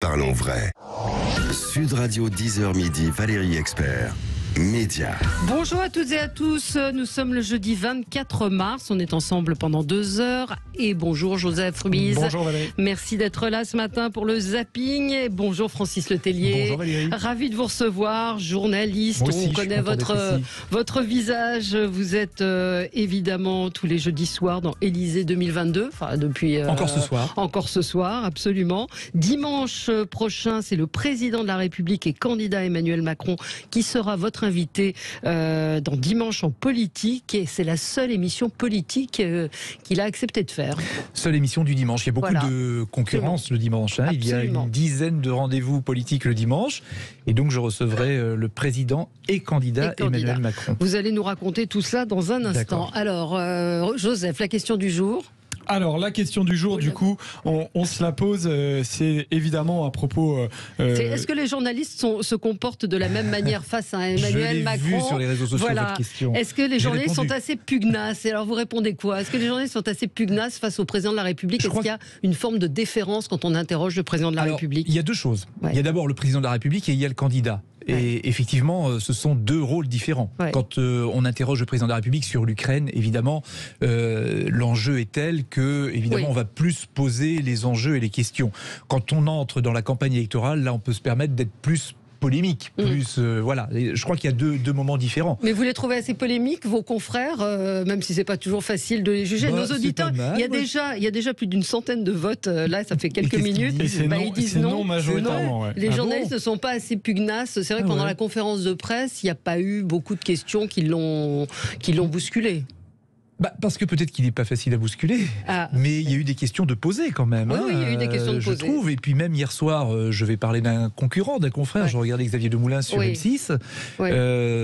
Parlons vrai. Sud Radio 10h midi, Valérie Expert. Média. Bonjour à toutes et à tous, nous sommes le jeudi 24 mars, on est ensemble pendant 2 heures et bonjour Joseph Ruiz. Bonjour Valérie. Merci d'être là ce matin pour le zapping. Et bonjour Francis Letellier. Bonjour Valérie. Ravi de vous recevoir, journaliste, Moi aussi, on connaît votre visage, vous êtes évidemment tous les jeudis soirs dans Élysée 2022, enfin depuis... Encore ce soir. Encore ce soir, absolument. Dimanche prochain, c'est le président de la République et candidat Emmanuel Macron qui sera votre invité dans Dimanche en politique, et c'est la seule émission politique qu'il a accepté de faire. Seule émission du dimanche. Il y a beaucoup de concurrence le dimanche. Il y a une dizaine de rendez-vous politiques le dimanche. Et donc je recevrai le président et candidat Emmanuel Macron. Vous allez nous raconter tout cela dans un instant. Alors, Joseph, la question du jour. Alors la question du jour, du coup, on se la pose, c'est évidemment à propos... Est-ce que les journalistes se comportent de la même manière face à Emmanuel Macron? Je l'ai vu sur les réseaux sociaux, votre question. Est-ce que les journalistes sont assez pugnaces? Et alors vous répondez quoi? Est-ce que les journalistes sont assez pugnaces face au président de la République? Est-ce qu'il y a une forme de déférence quand on interroge le président de la République? Il y a deux choses. Il y a d'abord le président de la République et il y a le candidat. Et effectivement, ce sont deux rôles différents. Quand on interroge le président de la République sur l'Ukraine, évidemment, l'enjeu est tel que, évidemment, on va plus poser les enjeux et les questions. Quand on entre dans la campagne électorale, là, on peut se permettre d'être plus polémique, plus voilà. Je crois qu'il y a deux moments différents. Mais vous les trouvez assez polémiques, vos confrères, même si c'est pas toujours facile de les juger. Nos auditeurs, il y a déjà plus d'une centaine de votes. Là, ça fait quelques minutes. Ils disent non majoritairement. Les journalistes ne sont pas assez pugnaces. C'est vrai que pendant la conférence de presse, il n'y a pas eu beaucoup de questions qui l'ont bousculé. Parce que peut-être qu'il n'est pas facile à bousculer, mais il y a eu des questions de poser quand même. Oui, il y a eu des questions de poser. Je trouve, et puis même hier soir, je vais parler d'un concurrent, d'un confrère, je regardais Xavier Demoulin sur M6.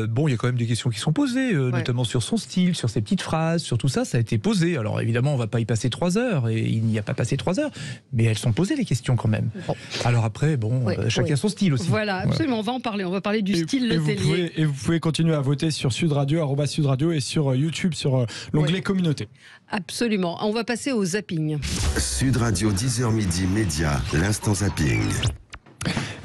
Bon, il y a quand même des questions qui sont posées, notamment sur son style, sur ses petites phrases, sur tout ça, ça a été posé. Alors évidemment, on ne va pas y passer 3 heures, et il n'y a pas passé 3 heures, mais elles sont posées les questions quand même. Alors après, chacun son style aussi. Voilà, absolument, on va en parler, du style Letellier. Et vous pouvez continuer à voter sur Sud Radio, @Sud Radio, et sur YouTube, sur l'onglet communauté. Absolument. On va passer au zapping. Sud Radio 10h midi, Média, l'instant zapping.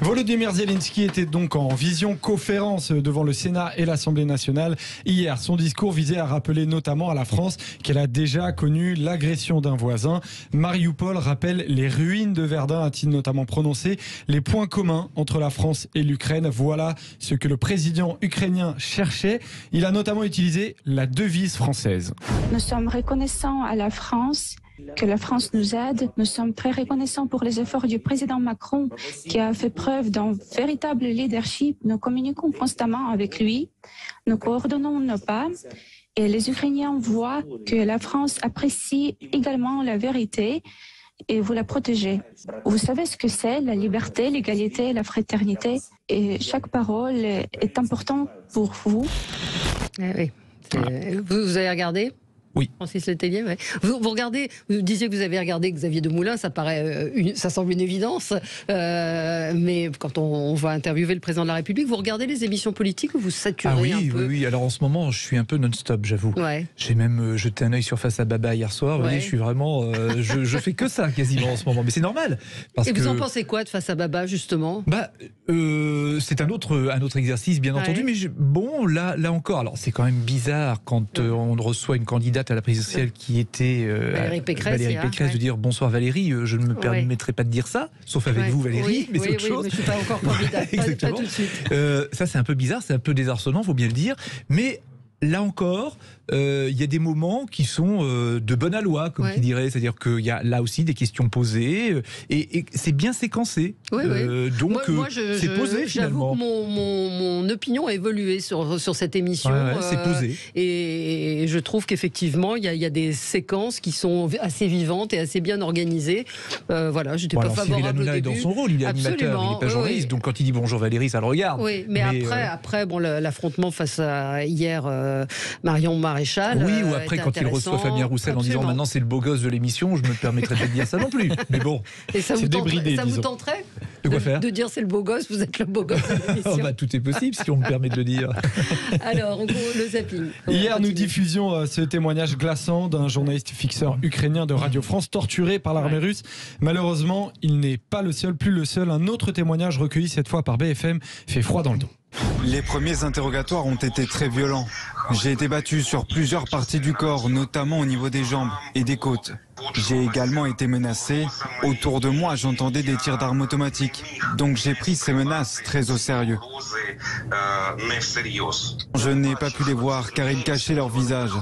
Volodymyr Zelensky était donc en visioconférence devant le Sénat et l'Assemblée nationale hier. Son discours visait à rappeler notamment à la France qu'elle a déjà connu l'agression d'un voisin. Mariupol rappelle les ruines de Verdun, a-t-il notamment prononcé. Les points communs entre la France et l'Ukraine, voilà ce que le président ukrainien cherchait. Il a notamment utilisé la devise française. Nous sommes reconnaissants à la France, que la France nous aide. Nous sommes très reconnaissants pour les efforts du président Macron qui a fait preuve d'un véritable leadership. Nous communiquons constamment avec lui, nous coordonnons nos pas et les Ukrainiens voient que la France apprécie également la vérité et vous la protégez. Vous savez ce que c'est, la liberté, l'égalité, la fraternité, et chaque parole est importante pour vous. Oui. Vous avez regardé ? Oui. Francis Letellier, vous regardez, vous disiez que vous avez regardé Xavier Demoulin, ça semble une évidence, mais quand on va interviewer le président de la République, vous regardez les émissions politiques ou vous saturez un peu? Oui. Alors en ce moment, je suis un peu non-stop, j'avoue. J'ai même jeté un œil sur Face à Baba hier soir. Vous voyez, je suis vraiment, je fais que ça quasiment en ce moment, mais c'est normal. Et vous en pensez quoi de Face à Baba justement? C'est un autre exercice, bien entendu, mais là encore, alors c'est quand même bizarre quand on reçoit une candidate à la présidentielle qui était Valérie Pécresse, de dire bonsoir Valérie, je ne me permettrai pas de dire ça, sauf avec vous Valérie, mais c'est autre chose. Mais je ne suis pas encore candidate. Exactement. Pas tout de suite. Ça c'est un peu bizarre, c'est un peu désarçonnant, faut bien le dire, mais là encore, il y a des moments qui sont de bonne aloi, comme qui dirait, c'est-à-dire qu'il y a là aussi des questions posées et c'est bien séquencé. Donc c'est posé finalement. J'avoue que mon opinion a évolué sur cette émission. C'est posé. Et je trouve qu'effectivement, il y a des séquences qui sont assez vivantes et assez bien organisées. J'étais pas favorable Cyril Hanouna au début. est dans son rôle, il est animateur, il n'est pas journaliste. Donc quand il dit bonjour Valérie, ça le regarde. Oui, mais après l'affrontement face à hier Marion Maréchal. Oui, ou après quand il reçoit Fabien Roussel en disant maintenant c'est le beau gosse de l'émission, je me permettrais pas de dire ça non plus. Mais bon, et ça vous tenterait? De quoi faire? De dire c'est le beau gosse, vous êtes le beau gosse de l'émission. Oh bah, tout est possible si on me permet de le dire. Alors, en gros, le zapping. Hier, nous diffusions ce témoignage glaçant d'un journaliste fixeur ukrainien de Radio France torturé par l'armée russe. Malheureusement, il n'est pas le seul, plus le seul. Un autre témoignage recueilli cette fois par BFM fait froid dans le dos. Les premiers interrogatoires ont été très violents. J'ai été battu sur plusieurs parties du corps, notamment au niveau des jambes et des côtes. J'ai également été menacé. Autour de moi, j'entendais des tirs d'armes automatiques. Donc j'ai pris ces menaces très au sérieux. Je n'ai pas pu les voir car ils cachaient leur visage.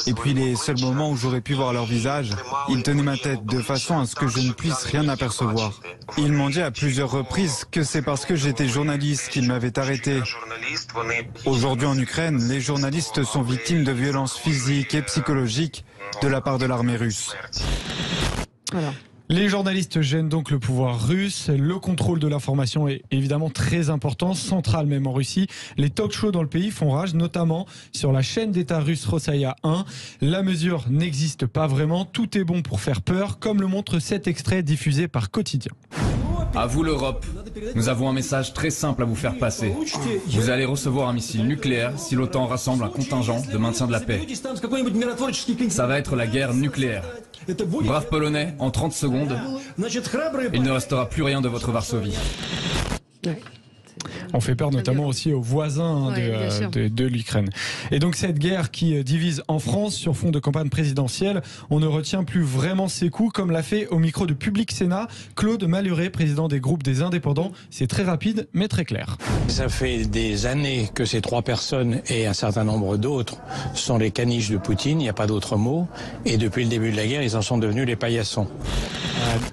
Et puis les seuls moments où j'aurais pu voir leur visage, ils tenaient ma tête de façon à ce que je ne puisse rien apercevoir. Ils m'ont dit à plusieurs reprises que c'est parce que j'étais journaliste qu'ils m'avaient arrêté. Aujourd'hui en Ukraine, les journalistes sont victimes de violences physiques et psychologiques de la part de l'armée russe. Voilà. Les journalistes gênent donc le pouvoir russe. Le contrôle de l'information est évidemment très important, central même en Russie. Les talk-shows dans le pays font rage, notamment sur la chaîne d'État russe Rossaya 1. La mesure n'existe pas vraiment. Tout est bon pour faire peur, comme le montre cet extrait diffusé par Quotidien. À vous l'Europe, nous avons un message très simple à vous faire passer. Vous allez recevoir un missile nucléaire si l'OTAN rassemble un contingent de maintien de la paix. Ça va être la guerre nucléaire. Braves Polonais, en 30 secondes, il ne restera plus rien de votre Varsovie. Ouais. On fait peur notamment aussi aux voisins de l'Ukraine. Et donc cette guerre qui divise en France sur fond de campagne présidentielle, on ne retient plus vraiment ses coups comme l'a fait au micro de Public Sénat Claude Malhuret, président des groupes des indépendants. C'est très rapide mais très clair. Ça fait des années que ces trois personnes et un certain nombre d'autres sont les caniches de Poutine, il n'y a pas d'autre mot. Et depuis le début de la guerre, ils en sont devenus les paillassons.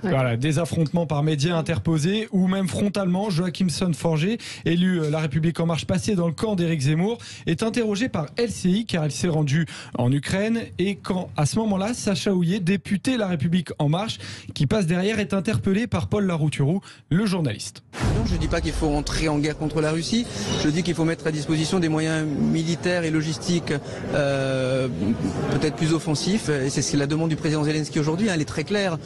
Voilà, des affrontements par médias interposés ou même frontalement. Joachim Son-Forger, élu La République En Marche, passé dans le camp d'Éric Zemmour, est interrogé par LCI car il s'est rendu en Ukraine et quand à ce moment-là, Sacha Houillet, député La République En Marche, qui passe derrière, est interpellé par Paul Larouturou, le journaliste. Non, je ne dis pas qu'il faut entrer en guerre contre la Russie, je dis qu'il faut mettre à disposition des moyens militaires et logistiques peut-être plus offensifs, et c'est la demande du président Zelensky aujourd'hui, elle est très claire.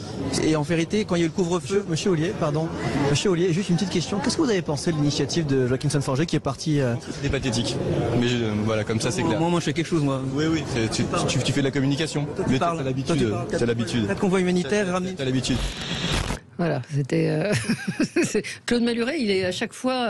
Et en vérité, quand il y a eu le couvre-feu... Monsieur Ollier, pardon. Monsieur Ollier, juste une petite question. Qu'est-ce que vous avez pensé de l'initiative de Joachim Son-Forger qui est parti... C'était pathétique. Mais voilà, comme ça c'est clair. Moi je fais quelque chose, moi. Oui, tu fais de la communication. Mais t'as l'habitude. T'as l'habitude. Pas de convoi humanitaire, ramener... T'as l'habitude. Voilà, c'était Claude Malhuret, il est à chaque fois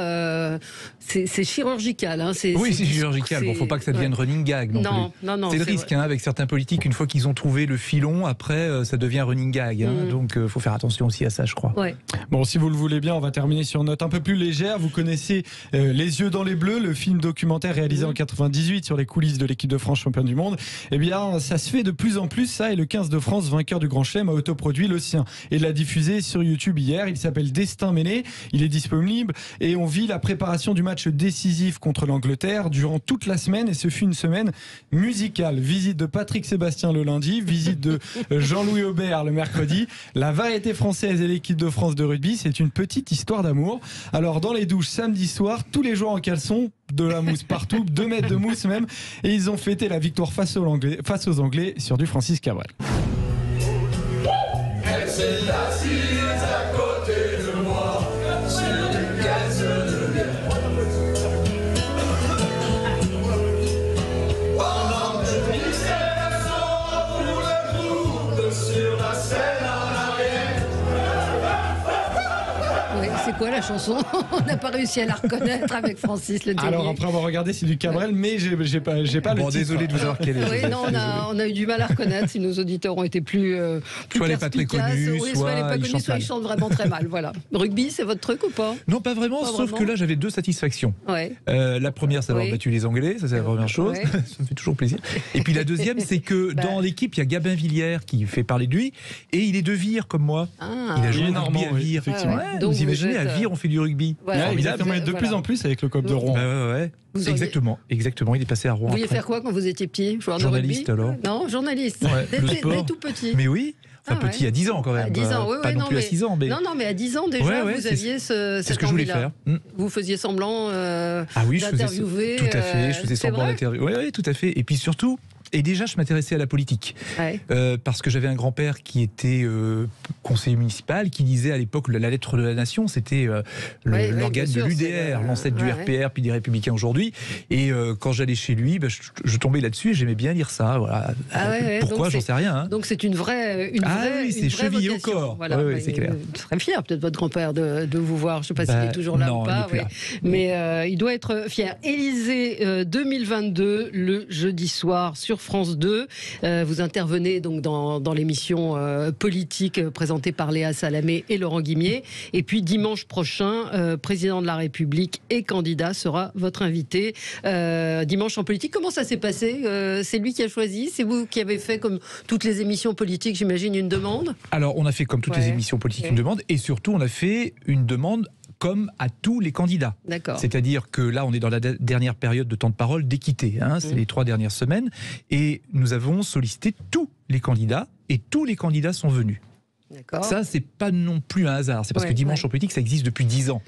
c'est chirurgical. Hein, oui, c'est chirurgical. Bon, faut pas que ça devienne running gag non plus. Non, c'est le risque avec certains politiques. Une fois qu'ils ont trouvé le filon, après ça devient running gag. Hein, donc faut faire attention aussi à ça, je crois. Ouais. Bon, si vous le voulez bien, on va terminer sur une note un peu plus légère. Vous connaissez Les Yeux dans les Bleus, le film documentaire réalisé en 98 sur les coulisses de l'équipe de France championne du monde. Eh bien, ça se fait de plus en plus. Ça, et le 15 de France, vainqueur du Grand Chelem, a autoproduit le sien et l'a diffusé sur YouTube hier. Il s'appelle Destin mêlé. Il est disponible et on vit la préparation du match décisif contre l'Angleterre durant toute la semaine et ce fut une semaine musicale. Visite de Patrick Sébastien le lundi, visite de Jean-Louis Aubert le mercredi. La variété française et l'équipe de France de rugby, c'est une petite histoire d'amour. Alors dans les douches samedi soir, tous les jours en caleçon, de la mousse partout, 2 mètres de mousse même, et ils ont fêté la victoire face aux Anglais sur du Francis Cabrel. C'est quoi la chanson? On n'a pas réussi à la reconnaître avec Francis Le Tellier. Alors après avoir regardé, c'est du Cabrel, mais j'ai pas le titre. Désolé de vous avoir quel est. Oui, non, on a eu du mal à reconnaître si nos auditeurs ont été plus soit elle n'est pas très connue, soit elle n'est pas connue, soit ils chantent vraiment très mal. Voilà. Rugby, c'est votre truc ou pas? Non, pas vraiment, sauf que là j'avais 2 satisfactions. Ouais. La première, c'est d'avoir battu les Anglais, ça c'est la première chose, ouais. Ça me fait toujours plaisir. Et puis la deuxième, c'est que dans l'équipe, il y a Gabin Villiers qui fait parler de lui, et il est de Vire comme moi. Il a joué au rugby à Vire, effectivement. Vous imaginez, à Vire, on fait du rugby. Voilà, il a de plus en plus avec le COP de Rouen. Ouais. Exactement. Il est passé à Rouen. Vous vouliez faire quoi quand vous étiez petit? Journaliste alors? Non, journaliste. Dès tout petit. Mais oui. Enfin, petit à 10 ans quand même. À 10 ans, oui, pas non plus à 6 ans. Mais... Non, mais à 10 ans déjà, vous aviez cette ce que je voulais faire. Vous faisiez semblant d'interviewer. Tout à fait, je faisais semblant d'interviewer. Oui, tout à fait. Et puis surtout, Et déjà, je m'intéressais à la politique. Ouais. Parce que j'avais un grand-père qui était conseiller municipal, qui disait à l'époque la lettre de la nation, c'était l'organe de l'UDR, l'ancêtre du RPR, puis des Républicains aujourd'hui. Et quand j'allais chez lui, je tombais là-dessus et j'aimais bien lire ça. Voilà. Pourquoi, j'en sais rien. Hein. Donc c'est une vraie oui, c'est chevillé au corps. Voilà. Oui, c'est clair. Très fier, peut-être votre grand-père de vous voir. Je ne sais pas s'il est toujours là ou pas. Mais il doit être fier. Élysée 2022, le jeudi soir sur France 2. Vous intervenez donc dans l'émission politique présentée par Léa Salamé et Laurent Guimier. Et puis dimanche prochain, président de la République et candidat sera votre invité. Dimanche en politique, comment ça s'est passé? C'est lui qui a choisi? C'est vous qui avez fait, comme toutes les émissions politiques, j'imagine, une demande? Alors, on a fait comme toutes les émissions politiques une demande, et surtout, on a fait une demande comme à tous les candidats. C'est-à-dire que là, on est dans la dernière période de temps de parole d'équité. Hein, c'est les 3 dernières semaines. Et nous avons sollicité tous les candidats, et tous les candidats sont venus. Ça, c'est pas non plus un hasard. C'est parce que dimanche en politique, ça existe depuis 10 ans.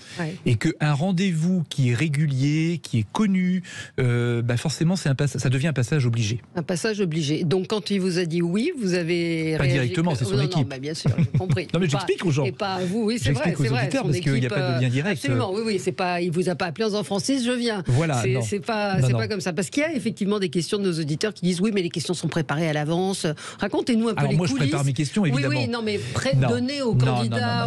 Et qu'un rendez-vous qui est régulier, qui est connu, forcément, ça devient un passage obligé. Un passage obligé. Donc, quand il vous a dit oui, vous avez pas réagi directement, c'est son équipe. Bien sûr, j'ai compris. Non, mais j'explique aux gens. Et pas à vous, oui, c'est vrai. J'explique aux auditeurs, parce qu'il n'y a pas de lien direct. Absolument, oui, c'est pas, il vous a pas appelé en disant Francis, je viens. Voilà. C'est pas comme ça. Parce qu'il y a effectivement des questions de nos auditeurs qui disent oui, mais les questions sont préparées à l'avance. Racontez-nous un peu les coulisses. Moi, je prépare mes questions, évidemment. Oui, non, mais donner au candidat,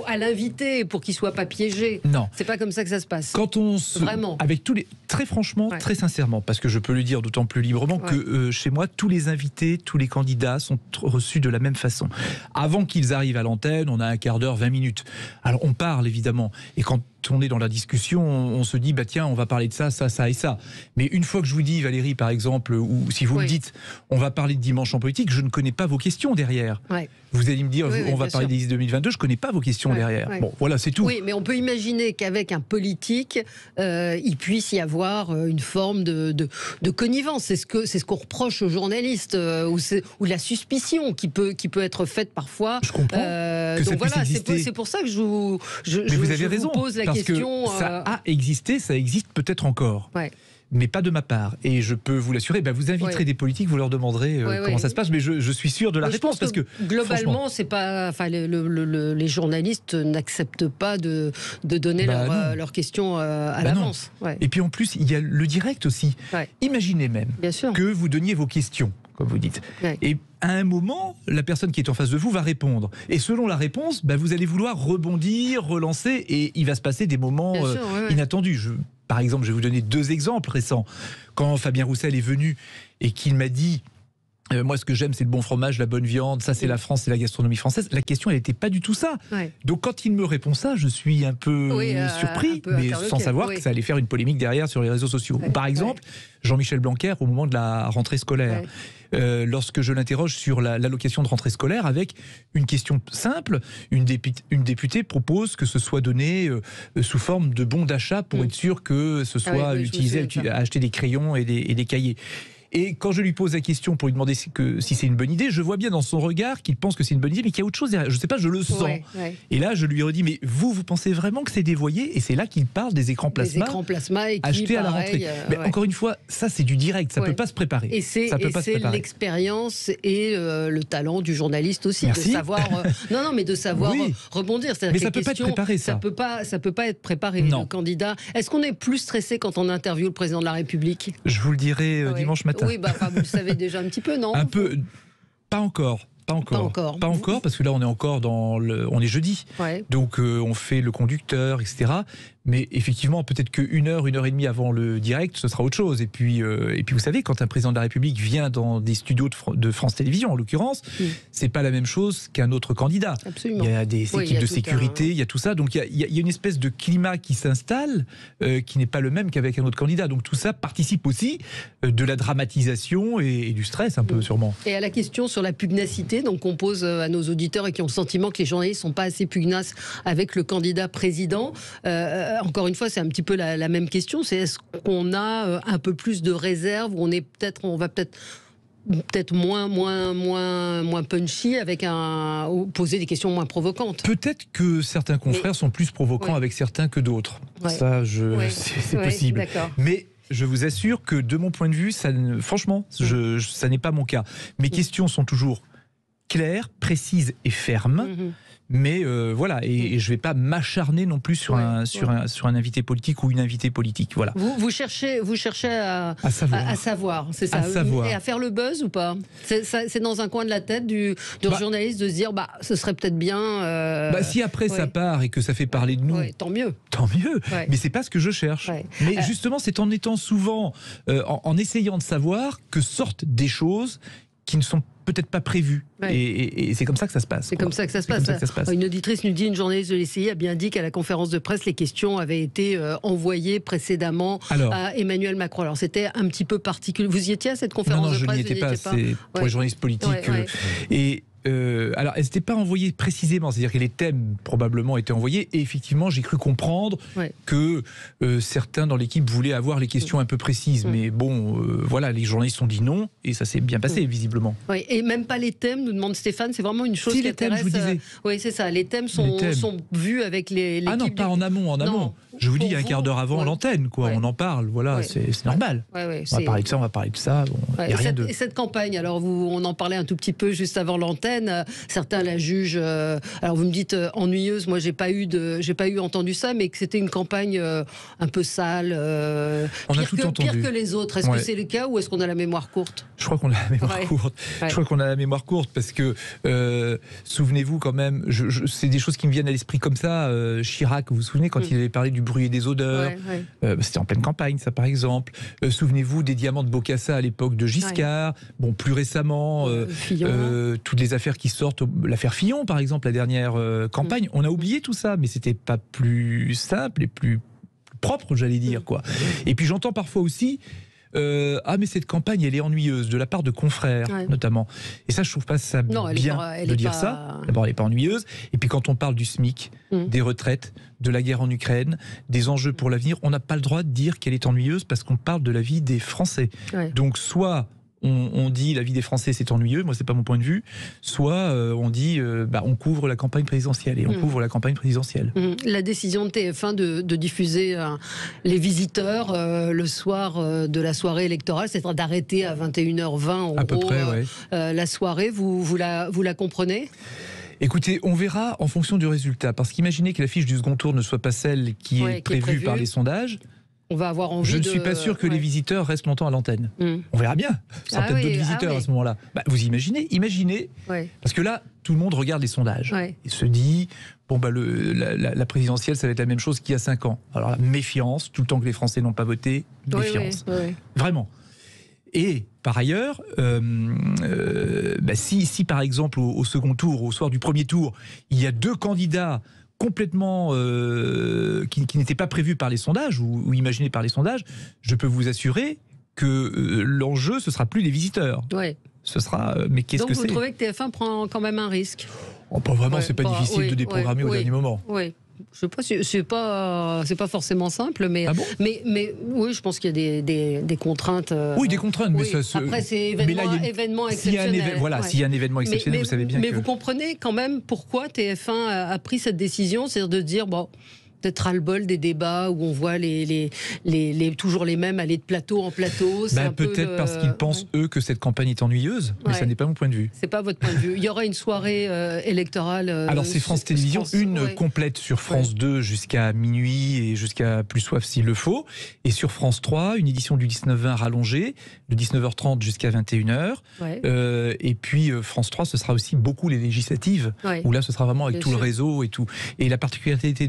à l'invité, pour qu'il ne soit pas piégé. Non. C'est pas comme ça que ça se passe. Quand on Vraiment. Avec tous les, très franchement, très sincèrement, parce que je peux le dire d'autant plus librement que chez moi, tous les invités, tous les candidats sont reçus de la même façon. Avant qu'ils arrivent à l'antenne, on a un quart d'heure, 20 minutes. Alors on parle évidemment, et quand on est dans la discussion, on se dit tiens, on va parler de ça, ça, ça et ça. Mais une fois que je vous dis, Valérie par exemple, ou si vous me dites on va parler de dimanche en politique, je ne connais pas vos questions derrière. Vous allez me dire on va parler d'Élysée 2022, je ne connais pas vos questions derrière. Bon, voilà, c'est tout. Oui, mais on peut imaginer qu'avec un politique, il puisse y avoir une forme de connivence. C'est ce qu'on reproche aux journalistes, ou la suspicion qui peut être faite parfois. Je comprends. Donc voilà, c'est pour ça que je vous pose la question. Parce que ça a existé, ça existe peut-être encore. Mais pas de ma part. Et je peux vous l'assurer, vous inviterez des politiques, vous leur demanderez comment ça se passe, mais je suis sûr de la réponse. Parce que globalement, c'est pas, les journalistes n'acceptent pas de donner leurs questions à l'avance. Et puis en plus, il y a le direct aussi. Imaginez même que vous donniez vos questions, comme vous dites. Et à un moment, la personne qui est en face de vous va répondre. Et selon la réponse, vous allez vouloir rebondir, relancer, et il va se passer des moments inattendus. Par exemple, je vais vous donner 2 exemples récents. Quand Fabien Roussel est venu et qu'il m'a dit moi, ce que j'aime, c'est le bon fromage, la bonne viande, ça c'est la France, c'est la gastronomie française. La question, elle n'était pas du tout ça. Donc quand il me répond ça, je suis un peu surpris, mais sans savoir que ça allait faire une polémique derrière sur les réseaux sociaux. Par exemple, Jean-Michel Blanquer, au moment de la rentrée scolaire, lorsque je l'interroge sur l'allocation de rentrée scolaire, avec une question simple, une députée propose que ce soit donné sous forme de bon d'achat pour être sûr que ce soit utilisé à acheter des crayons et des cahiers. Et quand je lui pose la question pour lui demander si c'est une bonne idée, je vois bien dans son regard qu'il pense que c'est une bonne idée, mais qu'il y a autre chose derrière. Je ne sais pas, je le sens. Et là, je lui redis, mais vous pensez vraiment que c'est dévoyé? Et c'est là qu'il parle des écrans plasma, achetés à la rentrée. Mais encore une fois, ça c'est du direct, ça ne peut pas se préparer. Et c'est l'expérience et le talent du journaliste aussi, de savoir, de savoir rebondir. Mais ça ne peut pas être préparé, ça. Ça peut pas être préparé, le candidat. Est-ce qu'on est plus stressé quand on interviewe le président de la République? Je vous le dirai dimanche matin. Oui, vous le savez déjà un petit peu, non? Un peu, pas encore. Pas encore, parce que là on est encore on est jeudi, donc on fait le conducteur, etc. Mais effectivement, peut-être qu'une heure, 1 heure et demie avant le direct, ce sera autre chose. Et puis vous savez, quand un président de la République vient dans des studios de France Télévisions, en l'occurrence, c'est pas la même chose qu'un autre candidat. Absolument. Il y a des équipes de sécurité, il y a tout ça. Donc il y a une espèce de climat qui s'installe, qui n'est pas le même qu'avec un autre candidat. Donc tout ça participe aussi de la dramatisation et du stress, un peu sûrement. Et à la question sur la pugnacité, donc qu'on pose à nos auditeurs et qui ont le sentiment que les journalistes sont pas assez pugnaces avec le candidat président. Encore une fois, c'est un petit peu la même question. C'est est-ce qu'on a un peu plus de réserve, ou on va peut-être moins punchy, ou poser des questions moins provocantes. Peut-être que certains confrères sont plus provocants avec certains que d'autres. Ça, c'est possible. D'accord. Mais Je vous assure que de mon point de vue, franchement, ça n'est pas mon cas. Mes questions sont toujours claires, précises et fermes. Mais voilà, et je ne vais pas m'acharner non plus sur un invité politique ou une invitée politique. Voilà. Vous cherchez à savoir, c'est ça. Et à faire le buzz ou pas? C'est dans un coin de la tête du journaliste de se dire ce serait peut-être bien. Si après ça part et que ça fait parler de nous, tant mieux. Tant mieux. Mais c'est pas ce que je cherche. Mais justement, c'est en étant souvent, en essayant de savoir que sortent des choses qui ne sont peut-être pas prévues. Et c'est comme ça que ça se passe. C'est comme ça que ça se passe. Une auditrice nous dit, une journaliste de l'ECI a bien dit qu'à la conférence de presse, les questions avaient été envoyées précédemment à Emmanuel Macron. Alors c'était un petit peu particulier. Vous y étiez à cette conférence de presse? Non, je n'y étais pas. C'est pour les journalistes politiques. Alors, elles n'étaient pas envoyées précisément, c'est-à-dire que les thèmes probablement étaient envoyés, et effectivement, j'ai cru comprendre que certains dans l'équipe voulaient avoir les questions un peu précises, mais bon, voilà, les journalistes ont dit non, et ça s'est bien passé, visiblement. Oui, et même pas les thèmes, nous demande Stéphane, c'est vraiment une chose qui intéresse. Les thèmes, je vous disais. Oui, c'est ça, les thèmes sont vus avec l'équipe. Ah non, pas en amont, Non. Je vous dis un quart d'heure avant l'antenne, quoi. On en parle, voilà, c'est normal. On va parler de ça, on va parler de ça. Bon, y a rien de... Et cette campagne, alors on en parlait un tout petit peu juste avant l'antenne. Certains la jugent. Alors vous me dites ennuyeuse. Moi, j'ai pas eu entendu ça, mais que c'était une campagne un peu sale. On a tout entendu. Pire que les autres. Est-ce que c'est le cas ou est-ce qu'on a la mémoire courte? Je crois qu'on a la mémoire courte. Je crois qu'on a la mémoire courte parce que souvenez-vous quand même. C'est des choses qui me viennent à l'esprit comme ça. Chirac, vous vous souvenez quand il avait parlé du bruit et des odeurs, c'était en pleine campagne, ça par exemple. Souvenez-vous des diamants de Bokassa à l'époque de Giscard. Bon, plus récemment, toutes les affaires qui sortent, l'affaire Fillon par exemple, la dernière campagne. On a oublié tout ça, mais c'était pas plus simple et plus propre, j'allais dire, quoi. Et puis j'entends parfois aussi mais cette campagne elle est ennuyeuse de la part de confrères notamment, et ça je trouve pas ça bien de dire ça. D'abord elle n'est pas ennuyeuse, et puis quand on parle du SMIC, des retraites, de la guerre en Ukraine, des enjeux pour l'avenir, on n'a pas le droit de dire qu'elle est ennuyeuse parce qu'on parle de la vie des Français. Donc soit on dit la vie des Français c'est ennuyeux, moi c'est pas mon point de vue, soit on dit on couvre la campagne présidentielle, et on couvre la campagne présidentielle. La décision de TF1 de diffuser les visiteurs le soir de la soirée électorale, c'est-à-dire d'arrêter à 21h20 en à peu près, la soirée, vous la comprenez? Écoutez, on verra en fonction du résultat, parce qu'imaginez que l'affiche du second tour ne soit pas celle qui est prévue par les sondages. On va avoir envie Je ne suis pas sûr que les visiteurs restent longtemps à l'antenne. On verra bien. Il y aura peut-être d'autres visiteurs à ce moment-là. Vous imaginez, parce que là, tout le monde regarde les sondages et se dit, la présidentielle, ça va être la même chose qu'il y a 5 ans. Alors la méfiance, tout le temps que les Français n'ont pas voté, méfiance. Vraiment. Et par ailleurs, si par exemple au second tour, au soir du premier tour, il y a 2 candidats complètement qui n'étaient pas prévus par les sondages ou imaginés par les sondages, je peux vous assurer que l'enjeu, ce sera plus les visiteurs. Ce sera, mais qu'est-ce que c'est? Donc vous trouvez que TF1 prend quand même un risque? Pas vraiment, c'est pas difficile de déprogrammer au dernier moment. Je sais pas, c'est pas forcément simple, mais, mais oui, je pense qu'il y a des contraintes. Oui, des contraintes, mais ça après c'est événement exceptionnel. S'il y a un événement exceptionnel, vous savez bien que... Mais vous comprenez quand même pourquoi TF1 a pris cette décision, c'est-à-dire de dire peut-être ras-le-bol des débats où on voit toujours les mêmes aller de plateau en plateau. Peut-être parce qu'ils pensent, eux, que cette campagne est ennuyeuse, mais ça n'est pas mon point de vue. C'est pas votre point de vue. Il y aura une soirée électorale. Alors c'est France Télévisions, complète sur France 2 jusqu'à minuit et jusqu'à plus soif s'il le faut. Et sur France 3, une édition du 19-20 rallongée, de 19h30 jusqu'à 21h. Et puis France 3, ce sera aussi beaucoup les législatives, où là ce sera vraiment avec tout le réseau et tout. Et la particularité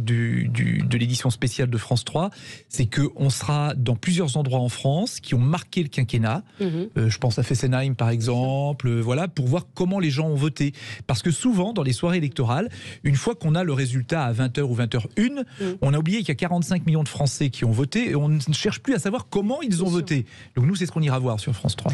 de l'édition spéciale de France 3, c'est qu'on sera dans plusieurs endroits en France qui ont marqué le quinquennat. Je pense à Fessenheim par exemple, pour voir comment les gens ont voté. Parce que souvent, dans les soirées électorales, une fois qu'on a le résultat à 20h ou 20h01, on a oublié qu'il y a 45 millions de Français qui ont voté et on ne cherche plus à savoir comment ils ont voté. Donc nous, c'est ce qu'on ira voir sur France 3.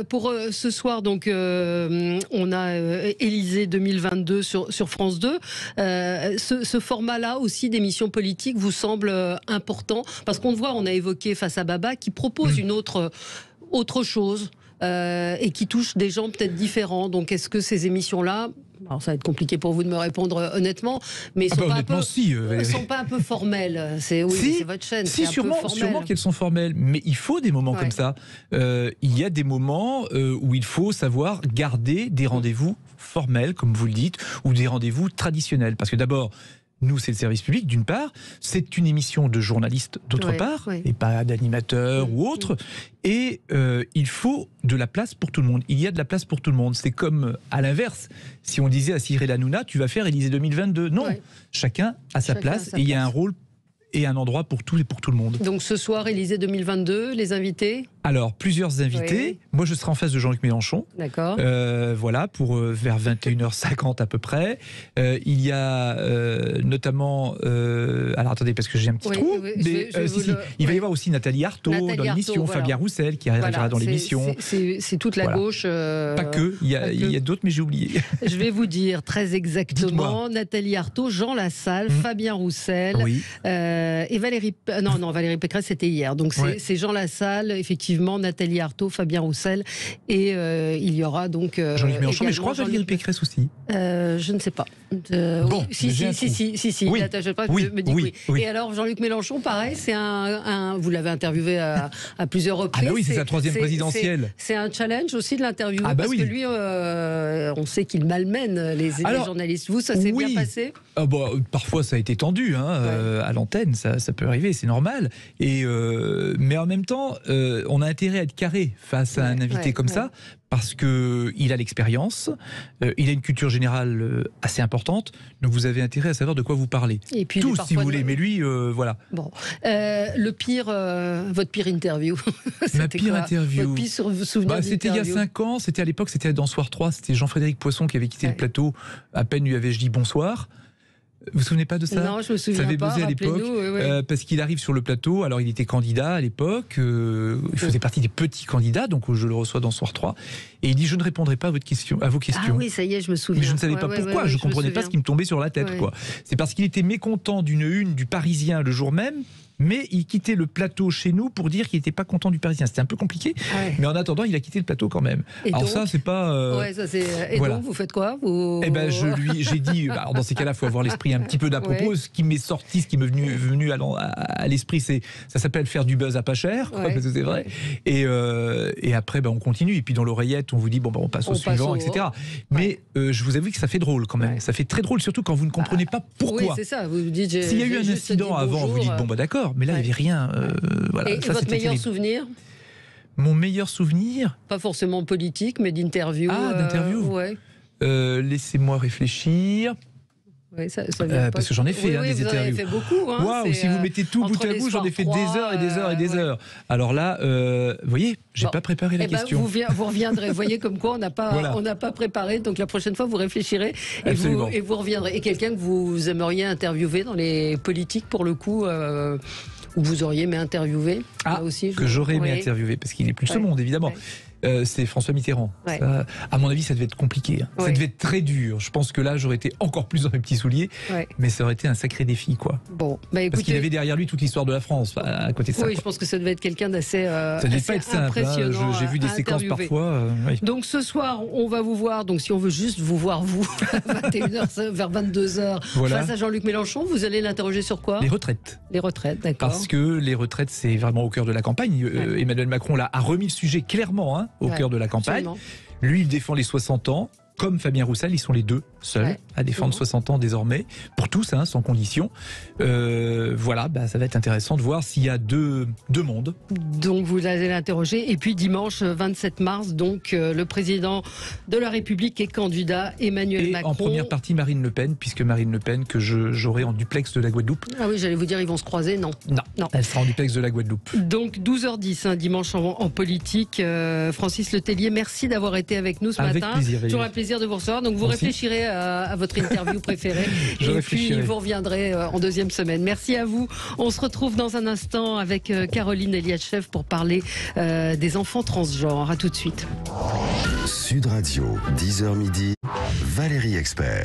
Pour ce soir, donc, on a Élysée 2022 sur France 2. Ce format-là aussi d'émission politique vous semble important? Parce qu'on le voit, on a évoqué Face à Baba qui propose une autre chose. et qui touchent des gens peut-être différents. Donc est-ce que ces émissions-là, alors ça va être compliqué pour vous de me répondre honnêtement, mais sont pas un peu formelles. C'est votre chaîne. Si, sûrement qu'elles sont formelles, mais il faut des moments comme ça. Il y a des moments où il faut savoir garder des rendez-vous formels, comme vous le dites, ou des rendez-vous traditionnels. Parce que d'abord, nous, c'est le service public, d'une part. C'est une émission de journalistes, d'autre part, et pas d'animateurs ou autres. Et il faut de la place pour tout le monde. Il y a de la place pour tout le monde. C'est comme, à l'inverse, si on disait à Cyril Hanouna, tu vas faire Élysée 2022. Non, chacun a sa place et il y a un rôle et un endroit pour tout et pour tout le monde. Donc ce soir, Élysée 2022, les invités ? Alors, plusieurs invités. Moi, je serai en face de Jean-Luc Mélenchon. D'accord. Voilà, pour vers 21h50 à peu près. Il y a notamment... alors, attendez, parce que j'ai un petit trou. Il va y avoir aussi Nathalie Arthaud dans l'émission, Fabien Roussel qui arrivera dans l'émission. C'est toute la gauche. Pas que, il y a d'autres, mais j'ai oublié. Je vais vous dire très exactement. Nathalie Arthaud, Jean Lassalle, Fabien Roussel et Valérie... Non, Valérie Pécresse, c'était hier. Donc c'est Jean Lassalle, effectivement, Nathalie Arthaud, Fabien Roussel et il y y aura donc Jean-Luc Mélenchon, mais je crois Valérie Pécresse aussi. Je ne sais pas. Bon, si. Oui. Me dit oui. Et alors Jean-Luc Mélenchon, pareil, c'est vous l'avez interviewé à plusieurs reprises. Ah bah oui, c'est sa troisième présidentielle. C'est un challenge aussi de l'interviewer parce que lui, on sait qu'il malmène les journalistes. Vous, ça s'est bien passé? Parfois, ça a été tendu à l'antenne, ça peut arriver, c'est normal. Mais en même temps, on a intérêt à être carré face à un invité comme ça, parce qu'il a l'expérience, il a une culture générale assez importante, donc vous avez intérêt à savoir de quoi vous parlez. Et puis, tous, si vous voulez, mais lui, voilà. Bon. Votre pire interview. Ma pire interview. Votre pire souvenir c'était il y a 5 ans, c'était à l'époque, c'était dans Soir 3, c'était Jean-Frédéric Poisson qui avait quitté le plateau, à peine lui avais-je dit bonsoir. Vous vous souvenez pas de ça? Non, je me souviens pas. Ça avait buzzé à l'époque, parce qu'il arrive sur le plateau. Alors, il était candidat à l'époque. Il faisait partie des petits candidats, donc je le reçois dans Soir 3. Et il dit, je ne répondrai pas à vos questions. Ah oui, ça y est, je me souviens. Mais je ne savais pas pourquoi. Je ne comprenais pas ce qui me tombait sur la tête. Quoi. C'est parce qu'il était mécontent d'une une du Parisien le jour même. Mais il quittait le plateau chez nous pour dire qu'il n'était pas content du Parisien. C'était un peu compliqué, mais en attendant, il a quitté le plateau quand même. Et alors donc, ça, c'est pas... donc, vous faites quoi? J'ai dit, dans ces cas-là, il faut avoir l'esprit un petit peu d'à propos. Ce qui m'est sorti, ce qui m'est venu à l'esprit, ça s'appelle faire du buzz à pas cher, parce que c'est vrai. Et après, on continue. Et puis dans l'oreillette, on vous dit, on passe au suivant, etc. Mais je vous avoue que ça fait drôle quand même. Ça fait très drôle, surtout quand vous ne comprenez pas pourquoi. Oui, c'est ça. Vous dites, s'il y a eu un incident avant, vous dites, d'accord. Mais là, il n'y avait rien. Et ça, votre meilleur souvenir? Mon meilleur souvenir? Pas forcément politique, mais d'interview. D'interview. Laissez-moi réfléchir. Parce que j'en ai fait des interviews. Vous en avez fait beaucoup. Waouh, si vous mettez tout bout à bout, j'en ai fait des heures et des heures et des heures. Alors là, vous voyez, j'ai pas préparé la question. Vous reviendrez. Vous voyez comme quoi on n'a pas préparé. Donc la prochaine fois, vous réfléchirez et vous reviendrez. Et quelqu'un que vous aimeriez interviewer dans les politiques pour le coup. Où vous auriez aimé interviewer que j'aurais aimé interviewer, parce qu'il est plus ce monde, évidemment. C'est François Mitterrand. Ça, à mon avis, ça devait être compliqué. Ça devait être très dur. Je pense que là, j'aurais été encore plus dans mes petits souliers, mais ça aurait été un sacré défi, quoi. Bon, parce qu'il avait derrière lui toute l'histoire de la France, à côté de ça. Oui, je pense que ça devait être quelqu'un d'assez ça devait pas être simple. J'ai vu des séquences parfois. Donc ce soir, on va vous voir. Donc si on veut juste vous voir, à 21h, vers 22h, face à Jean-Luc Mélenchon, vous allez l'interroger sur quoi? Les retraites. Les retraites, d'accord. Parce que les retraites, c'est vraiment au cœur de la campagne. Emmanuel Macron a remis le sujet clairement au cœur de la campagne. Absolument. Lui, il défend les 60 ans. Comme Fabien Roussel, ils sont les deux seuls à défendre 60 ans désormais, pour tous, sans condition. Voilà, ça va être intéressant de voir s'il y a deux mondes. Donc vous allez l'interroger. Et puis dimanche 27 mars, donc le président de la République est candidat, Emmanuel Macron. Et en première partie, Marine Le Pen, puisque Marine Le Pen, que j'aurai en duplex de la Guadeloupe. Ah oui, j'allais vous dire, ils vont se croiser, non. Elle sera en duplex de la Guadeloupe. Donc 12h10, dimanche en politique. Francis Letellier, merci d'avoir été avec nous ce matin. Plaisir, toujours un plaisir de vous recevoir. Donc vous réfléchirez à votre interview préférée. Et puis vous reviendrez en deuxième semaine. Merci à vous. On se retrouve dans un instant avec Caroline Eliachev pour parler des enfants transgenres. À tout de suite. Sud Radio, 10h midi, Valérie Expert.